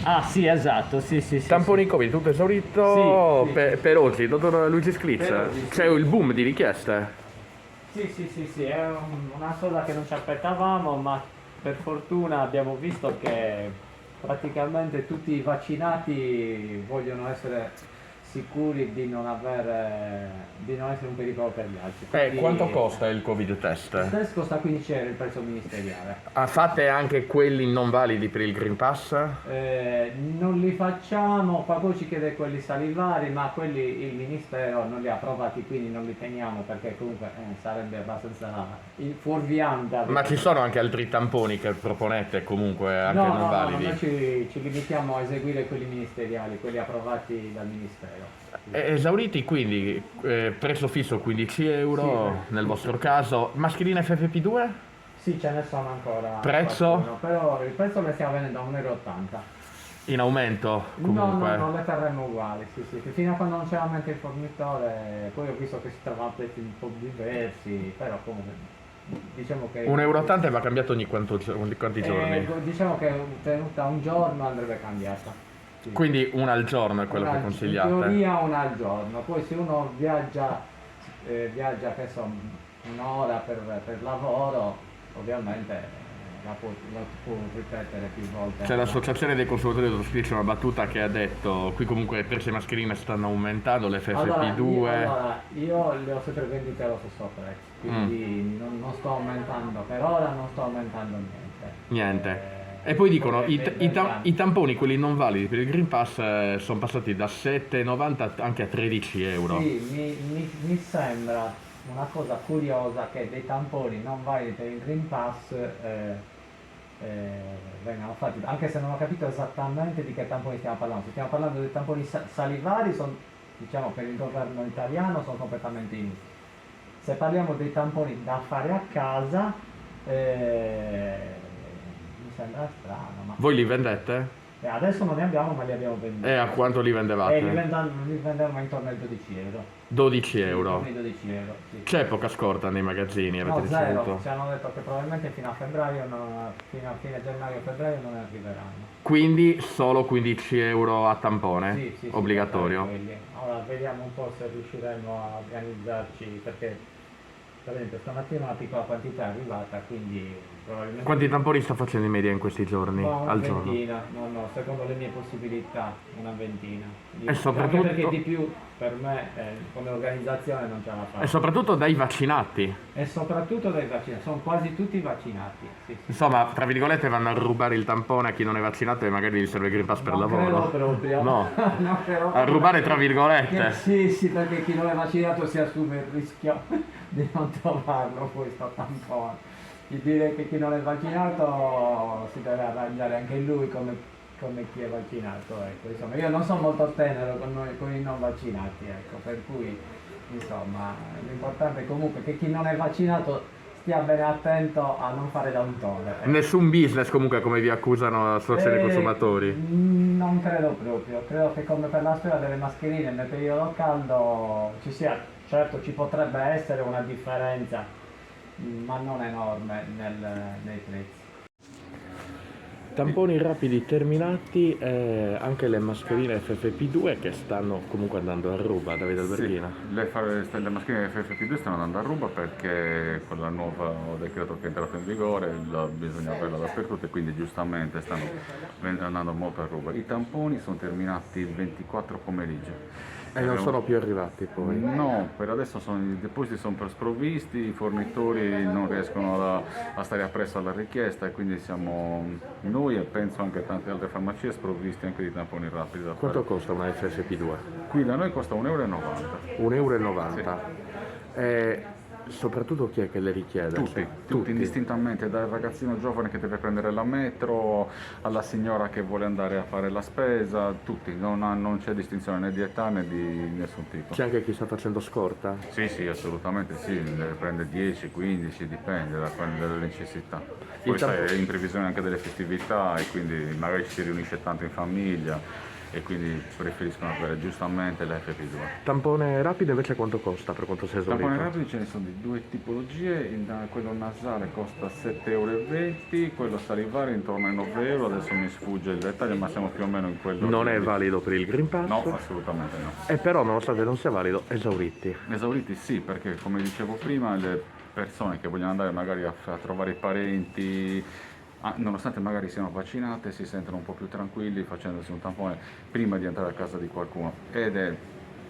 Ah sì, esatto, sì, sì, sì. Tamponi Covid, tutto esaurito Sì, sì. per oggi, dottor Luigi Scritz. Per oggi, C'è sì. il boom di richieste. Sì, sì, sì, sì, è una cosa che non ci aspettavamo, ma per fortuna abbiamo visto che praticamente tutti i vaccinati vogliono essere sicuri di non essere un pericolo per gli altri. Quanto Quindi costa il Covid il test? test costa 15 euro il prezzo ministeriale. Fate anche quelli non validi per il Green Pass? Non li facciamo, qualcuno ci chiede quelli salivari, ma quelli il Ministero non li ha approvati, quindi non li teniamo perché comunque sarebbe abbastanza fuorviante Ma ci avere. sono anche altri tamponi che proponete comunque anche No, non no, no, no, noi validi? ci limitiamo a eseguire quelli ministeriali, quelli approvati dal Ministero. Sì, Esauriti quindi, prezzo fisso 15 sì, euro nel vostro caso, mascherine FFP2? sì, ce ne sono ancora Prezzo qualcuno, però il prezzo le stiamo vendendo a 1,80 euro. in aumento No, no, comunque. no, le terremo uguali, sì, sì, che fino a quando non c'è aumenta il fornitore, poi ho visto che si trovano prezzi un po' diversi, però comunque diciamo che 1,80 euro va cambiato ogni quanti giorni? diciamo che tenuta un giorno andrebbe cambiata. Sì. Quindi una al giorno è quello che In consigliate? teoria una al giorno, poi se uno viaggia che so, un'ora per lavoro, ovviamente la può ripetere più volte. C'è l'associazione dei consumatori dello Scritch, una battuta che ha detto qui comunque i prezzi delle mascherine stanno aumentando, le FFP2. Io le ho sempre vendute allo stesso prezzo, quindi non sto aumentando, per ora non sto aumentando niente. Niente. E poi dicono i Vediamo. tamponi, quelli non validi per il Green Pass, sono passati da 7,90 anche a 13 euro. Sì, mi sembra una cosa curiosa che dei tamponi non validi per il Green Pass vengano fatti, anche se non ho capito esattamente di che tamponi stiamo parlando. Se stiamo parlando dei tamponi salivari, diciamo per il governo italiano sono completamente inutili. Se parliamo dei tamponi da fare a casa, mi sembra strano, ma Voi li vendete? adesso non ne abbiamo, ma li abbiamo venduti. E a quanto li vendevate? Li vendiamo intorno ai 12 euro. 12 Sì, intorno euro. ai 12 euro, sì. C'è poca scorta nei magazzini, avete No, zero. ricevuto? Ci hanno detto che probabilmente fino a febbraio, fino a fine gennaio-febbraio non ne arriveranno. Quindi solo 15 euro a tampone? Sì, sì, sì, Obbligatorio? quelli. Ora vediamo un po' se riusciremo a organizzarci, perché per esempio stamattina una piccola quantità è arrivata, quindi probabilmente. Quanti tamponi sta facendo in media in questi giorni? No, una Al giorno? ventina, no, secondo le mie possibilità, una ventina. E Anche soprattutto, perché di più per me come organizzazione non ce la e faccio. soprattutto dai vaccinati. E soprattutto dai vaccinati, sono quasi tutti vaccinati. Sì, sì. Insomma, tra virgolette vanno a rubare il tampone a chi non è vaccinato e magari gli serve il Green Pass per Non credo lavoro. proprio. No, Non credo a rubare tra proprio. virgolette. Sì, sì, perché chi non è vaccinato si assume il rischio di non trovarlo poi sto tampone. Io direi che chi non è vaccinato si deve arrangiare anche lui come chi è vaccinato. Ecco. Insomma, io non sono molto tenero con i non vaccinati, ecco, per cui insomma l'importante è comunque che chi non è vaccinato stia bene attento a non fare da untone. Ecco. Nessun business comunque come vi accusano l'associazione dei consumatori. Non credo proprio, credo che come per la storia delle mascherine nel periodo caldo ci sia, certo ci potrebbe essere una differenza, ma non enorme nei prezzi. Tamponi rapidi terminati e anche le mascherine FFP2 che stanno comunque andando a ruba, Davide Sì, Alberghina. le mascherine FFP2 stanno andando a ruba perché con il nuovo decreto che è entrato in vigore bisogna averla dappertutto e quindi giustamente stanno andando molto a ruba. I tamponi sono terminati il 24 pomeriggio. E non sono più arrivati poi. No, per adesso i depositi sono sprovvisti, i fornitori non riescono a stare appresso alla richiesta e quindi siamo noi e penso anche tante altre farmacie sprovvisti anche di tamponi rapidi da Quanto fare. costa una FFP2? Qui da noi costa 1,90 euro. 1,90 euro. E soprattutto chi è che le richiede? Tutti indistintamente, dal ragazzino giovane che deve prendere la metro alla signora che vuole andare a fare la spesa, tutti, non c'è distinzione né di età né di nessun tipo. C'è anche chi sta facendo scorta? Sì, assolutamente sì, ne prende 10, 15, dipende dalle necessità. Poi sai, è in previsione anche delle festività e quindi magari ci si riunisce tanto in famiglia e quindi preferiscono avere giustamente l'FP2. Tampone rapido invece quanto costa per quanto si è esaurito? Tamponi rapidi ce ne sono di due tipologie, quello nasale costa 7,20 €, quello salivare intorno ai 9 €, adesso mi sfugge il dettaglio ma siamo più o meno in quello. Non è valido per il Green Pass? No, assolutamente no. E però nonostante non sia valido, esauriti. Esauriti sì, perché come dicevo prima le persone che vogliono andare magari a trovare i parenti, nonostante magari siano vaccinate, si sentono un po' più tranquilli facendosi un tampone prima di entrare a casa di qualcuno ed è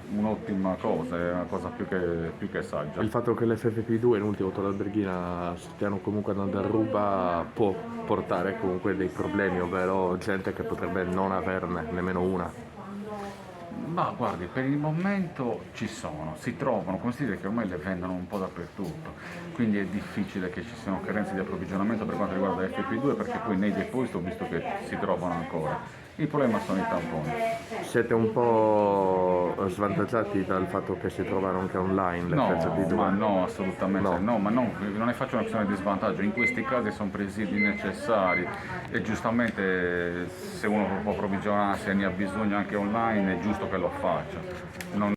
un'ottima cosa, è una cosa più che saggia. Il fatto che l'FFP2 in ultimo Tor Alberghina stiano comunque andando a ruba può portare comunque dei problemi, ovvero gente che potrebbe non averne nemmeno una. Ma guardi, per il momento ci sono, si trovano, consideri che ormai le vendono un po' dappertutto, quindi è difficile che ci siano carenze di approvvigionamento per quanto riguarda l'FP2 perché poi nei depositi ho visto che si trovano ancora. Il problema sono i tamponi. Siete un po' svantaggiati dal fatto che si trovano anche online No, l'FFP2? ma no, assolutamente No. no, ma non ne faccio una questione di svantaggio, in questi casi sono presidi necessari e giustamente se uno può approvvigionarsi e ne ha bisogno anche online è giusto che lo faccia. Non